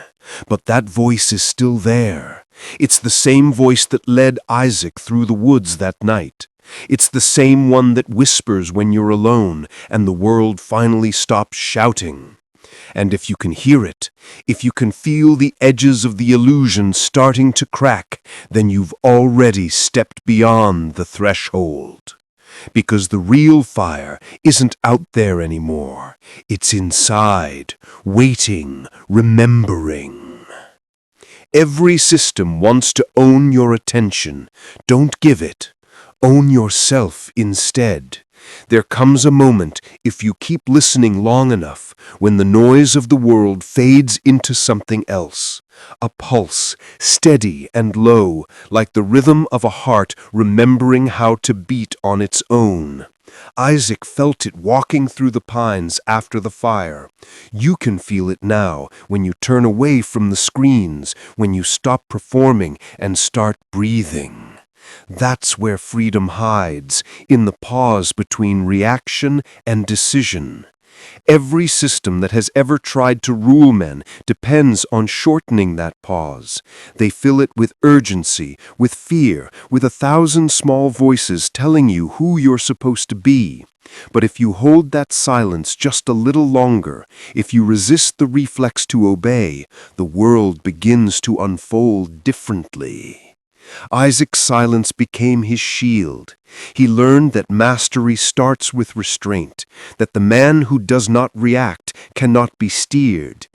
But that voice is still there. It's the same voice that led Isaac through the woods that night. It's the same one that whispers when you're alone and the world finally stops shouting. And if you can hear it, if you can feel the edges of the illusion starting to crack, then you've already stepped beyond the threshold. Because the real fire isn't out there anymore. It's inside, waiting, remembering. Every system wants to own your attention. Don't give it. Own yourself instead. There comes a moment, if you keep listening long enough, when the noise of the world fades into something else. A pulse, steady and low, like the rhythm of a heart remembering how to beat on its own. Isaac felt it walking through the pines after the fire. You can feel it now when you turn away from the screens, when you stop performing and start breathing. That's where freedom hides, in the pause between reaction and decision. Every system that has ever tried to rule men depends on shortening that pause. They fill it with urgency, with fear, with 1,000 small voices telling you who you're supposed to be. But if you hold that silence just a little longer, if you resist the reflex to obey, the world begins to unfold differently. Isaac's silence became his shield. He learned that mastery starts with restraint, that the man who does not react cannot be steered.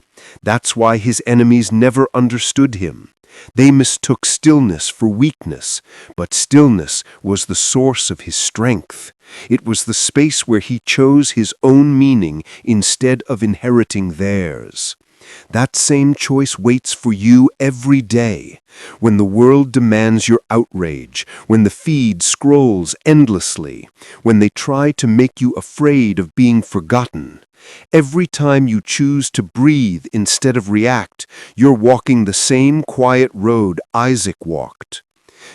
That's why his enemies never understood him. They mistook stillness for weakness, but stillness was the source of his strength. It was the space where he chose his own meaning instead of inheriting theirs. That same choice waits for you every day. When the world demands your outrage, when the feed scrolls endlessly, when they try to make you afraid of being forgotten, every time you choose to breathe instead of react, you're walking the same quiet road Isaac walked.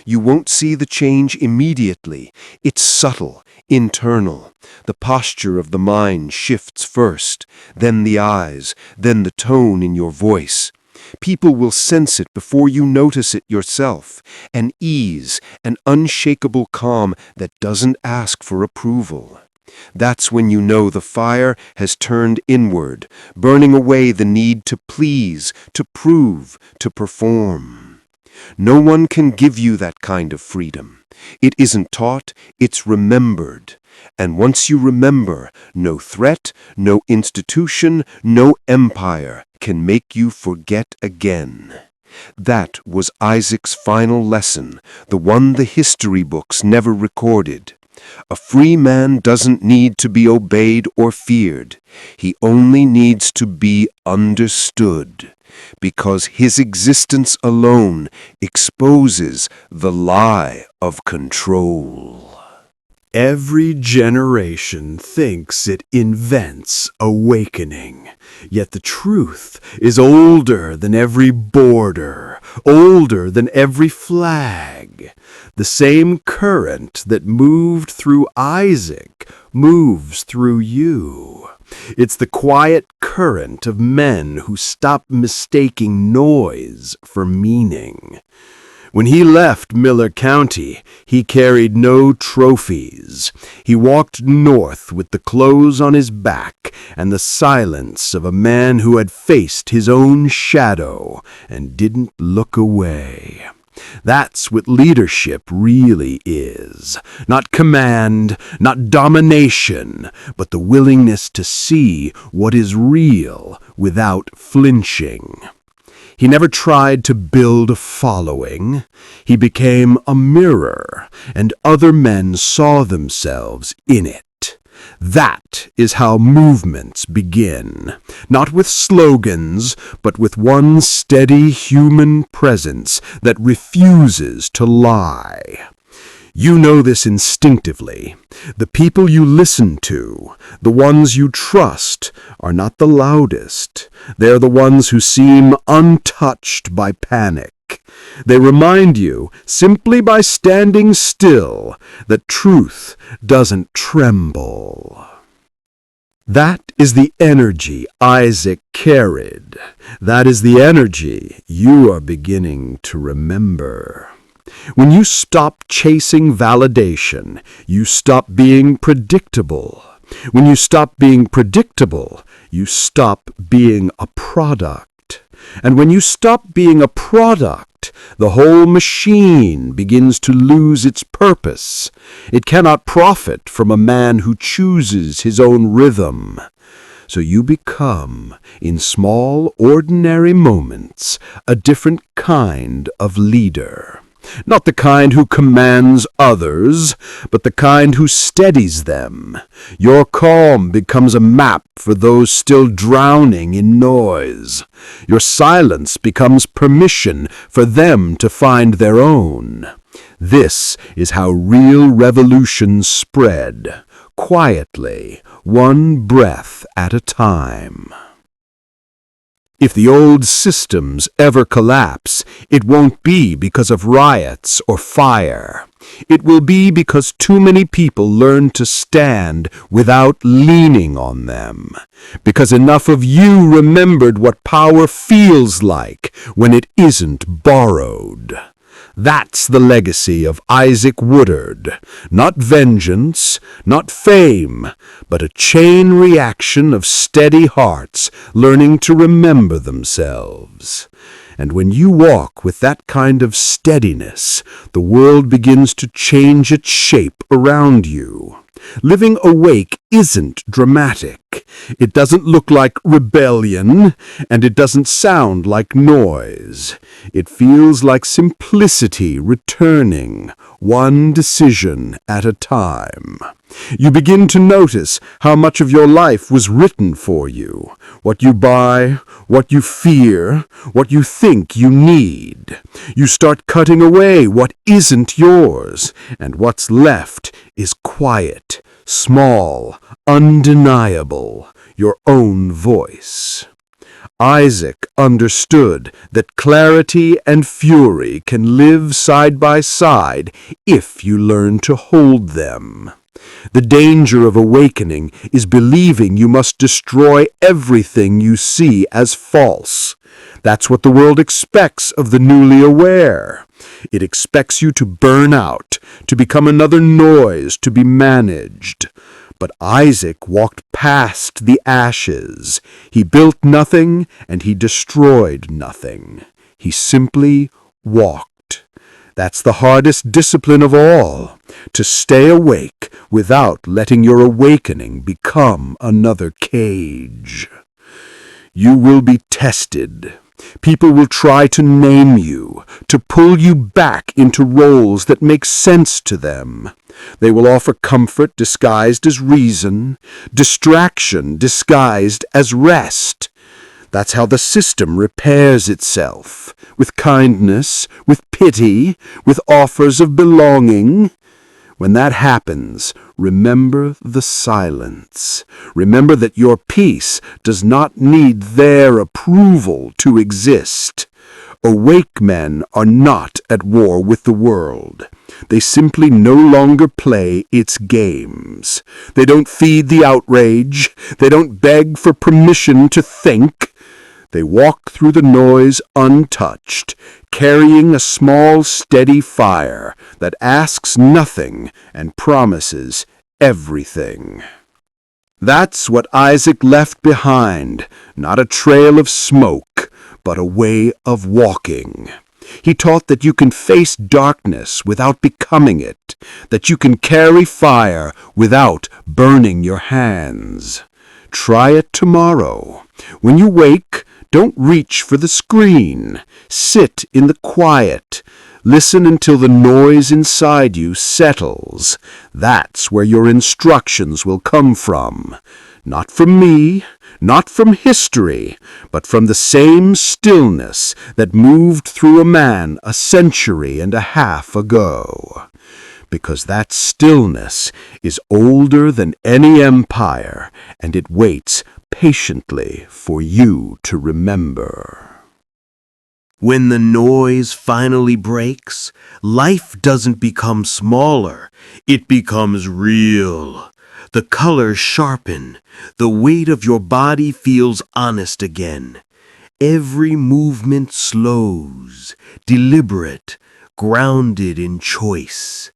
You won't see the change immediately. It's subtle, internal. The posture of the mind shifts first, then the eyes, then the tone in your voice. People will sense it before you notice it yourself. An ease, an unshakable calm that doesn't ask for approval. That's when you know the fire has turned inward, burning away the need to please, to prove, to perform. No one can give you that kind of freedom. It isn't taught, it's remembered. And once you remember, no threat, no institution, no empire can make you forget again. That was Isaac's final lesson, the one the history books never recorded. A free man doesn't need to be obeyed or feared. He only needs to be understood, because his existence alone exposes the lie of control. Every generation thinks it invents awakening, yet the truth is older than every border, older than every flag. The same current that moved through Isaac moves through you. It's the quiet current of men who stop mistaking noise for meaning. When he left Miller County, he carried no trophies. He walked north with the clothes on his back and the silence of a man who had faced his own shadow and didn't look away. That's what leadership really is. Not command, not domination, but the willingness to see what is real without flinching. He never tried to build a following. He became a mirror, and other men saw themselves in it. That is how movements begin, not with slogans, but with one steady human presence that refuses to lie. You know this instinctively. The people you listen to, the ones you trust, are not the loudest. They're the ones who seem untouched by panic. They remind you, simply by standing still, that truth doesn't tremble. That is the energy Isaac carried. That is the energy you are beginning to remember. When you stop chasing validation, you stop being predictable. When you stop being predictable, you stop being a product. And when you stop being a product, the whole machine begins to lose its purpose. It cannot profit from a man who chooses his own rhythm. So you become, in small, ordinary moments, a different kind of leader. Not the kind who commands others, but the kind who steadies them. Your calm becomes a map for those still drowning in noise. Your silence becomes permission for them to find their own. This is how real revolutions spread, quietly, one breath at a time. If the old systems ever collapse, it won't be because of riots or fire. It will be because too many people learn to stand without leaning on them. Because enough of you remembered what power feels like when it isn't borrowed. That's the legacy of Isaac Woodard. Not vengeance, not fame, but a chain reaction of steady hearts learning to remember themselves. And when you walk with that kind of steadiness, the world begins to change its shape around you. Living awake isn't dramatic. It doesn't look like rebellion, and it doesn't sound like noise. It feels like simplicity returning, one decision at a time. You begin to notice how much of your life was written for you, what you buy, what you fear, what you think you need. You start cutting away what isn't yours, and what's left is quiet, small, undeniable, your own voice. Isaac understood that clarity and fury can live side by side if you learn to hold them. The danger of awakening is believing you must destroy everything you see as false. That's what the world expects of the newly aware. It expects you to burn out, to become another noise to be managed. But Isaac walked past the ashes. He built nothing and he destroyed nothing. He simply walked. That's the hardest discipline of all, to stay awake without letting your awakening become another cage. You will be tested. People will try to name you, to pull you back into roles that make sense to them. They will offer comfort disguised as reason, distraction disguised as rest. That's how the system repairs itself, with kindness, with pity, with offers of belonging. When that happens, remember the silence. Remember that your peace does not need their approval to exist. Awake men are not at war with the world. They simply no longer play its games. They don't feed the outrage. They don't beg for permission to think. They walk through the noise untouched, carrying a small, steady fire that asks nothing and promises everything. That's what Isaac left behind, not a trail of smoke, but a way of walking. He taught that you can face darkness without becoming it, that you can carry fire without burning your hands. Try it tomorrow. When you wake, don't reach for the screen. Sit in the quiet. Listen until the noise inside you settles. That's where your instructions will come from. Not from me, not from history, but from the same stillness that moved through a man 1.5 centuries ago. Because that stillness is older than any empire, and it waits patiently for you to remember. When the noise finally breaks, life doesn't become smaller, it becomes real. The colors sharpen, the weight of your body feels honest again. Every movement slows, deliberate, grounded in choice.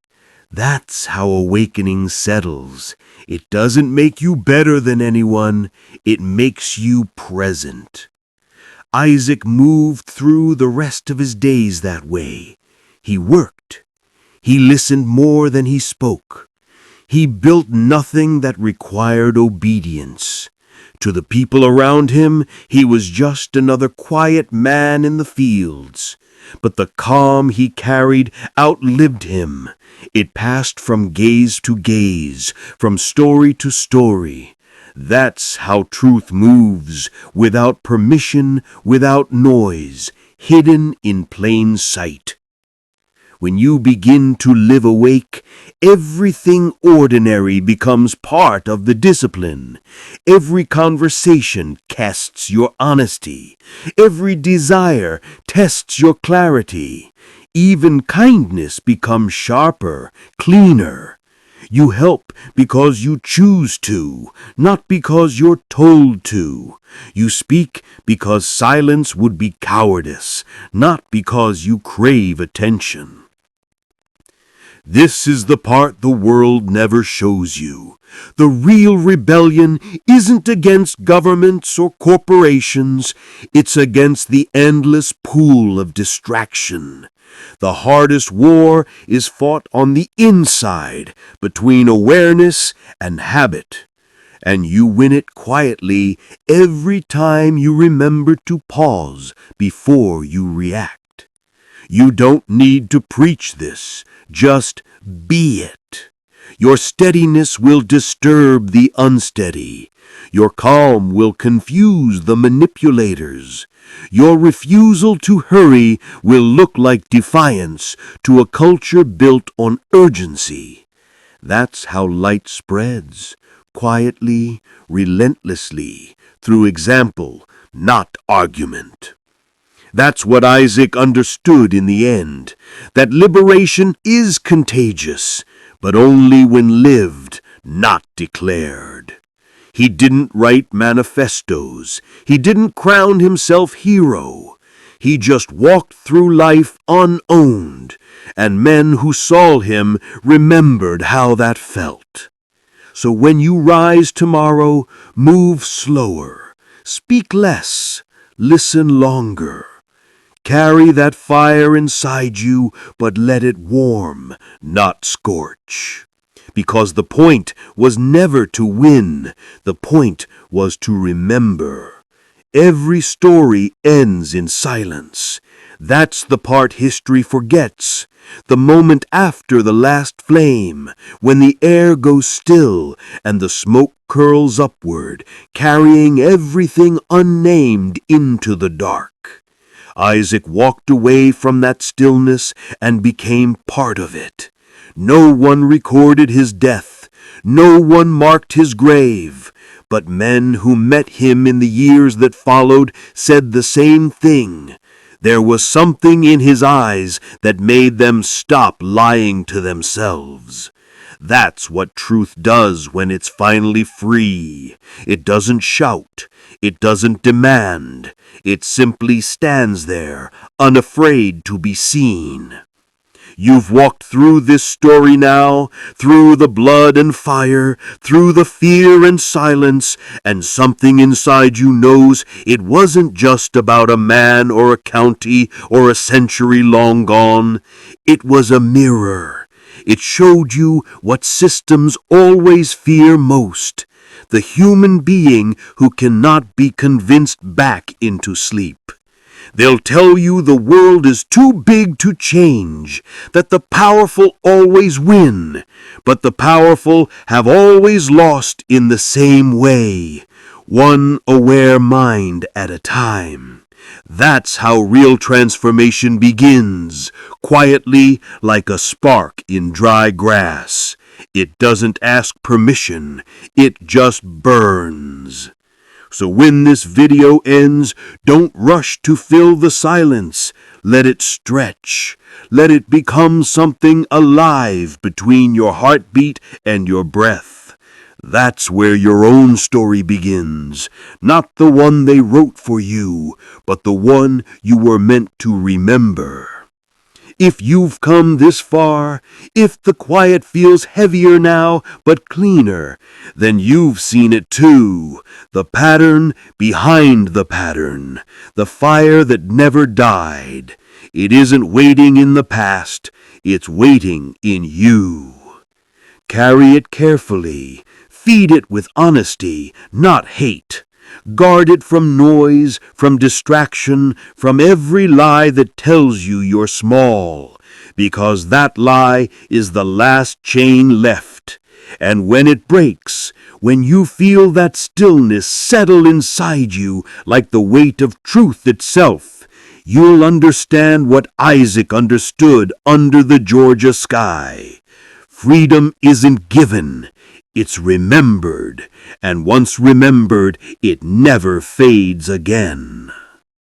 That's how awakening settles. It doesn't make you better than anyone, it makes you present. Isaac moved through the rest of his days that way. He worked. He listened more than he spoke. He built nothing that required obedience. To the people around him, he was just another quiet man in the fields. But the calm he carried outlived him. It passed from gaze to gaze, from story to story. That's how truth moves, without permission, without noise, hidden in plain sight. When you begin to live awake, everything ordinary becomes part of the discipline. Every conversation tests your honesty. Every desire tests your clarity. Even kindness becomes sharper, cleaner. You help because you choose to, not because you're told to. You speak because silence would be cowardice, not because you crave attention. This is the part the world never shows you. The real rebellion isn't against governments or corporations. It's against the endless pool of distraction. The hardest war is fought on the inside, between awareness and habit. And you win it quietly every time you remember to pause before you react. You don't need to preach this. Just be it. Your steadiness will disturb the unsteady. Your calm will confuse the manipulators. Your refusal to hurry will look like defiance to a culture built on urgency. That's how light spreads, quietly, relentlessly, through example, not argument. That's what Isaac understood in the end, that liberation is contagious, but only when lived, not declared. He didn't write manifestos. He didn't crown himself hero. He just walked through life unowned, and men who saw him remembered how that felt. So when you rise tomorrow, move slower, speak less, listen longer. Carry that fire inside you, but let it warm, not scorch. Because the point was never to win, the point was to remember. Every story ends in silence. That's the part history forgets. The moment after the last flame, when the air goes still and the smoke curls upward, carrying everything unnamed into the dark. Isaac walked away from that stillness and became part of it. No one recorded his death. No one marked his grave. But men who met him in the years that followed said the same thing. There was something in his eyes that made them stop lying to themselves. That's what truth does when it's finally free. It doesn't shout. It doesn't demand. It simply stands there, unafraid to be seen. You've walked through this story now, through the blood and fire, through the fear and silence, and something inside you knows it wasn't just about a man or a county or a century long gone. It was a mirror. It showed you what systems always fear most. the human being who cannot be convinced back into sleep. They'll tell you the world is too big to change, that the powerful always win, but the powerful have always lost in the same way, one aware mind at a time. That's how real transformation begins, quietly like a spark in dry grass. It doesn't ask permission, it just burns. So when this video ends, don't rush to fill the silence. Let it stretch. Let it become something alive between your heartbeat and your breath. That's where your own story begins. Not the one they wrote for you, but the one you were meant to remember. If you've come this far, if the quiet feels heavier now but cleaner, then you've seen it too. The pattern behind the pattern, the fire that never died. It isn't waiting in the past, it's waiting in you. Carry it carefully, feed it with honesty, not hate. Guard it from noise, from distraction, from every lie that tells you you're small, because that lie is the last chain left. And when it breaks, when you feel that stillness settle inside you like the weight of truth itself, you'll understand what Isaac understood under the Georgia sky. Freedom isn't given. It's remembered, and once remembered, it never fades again.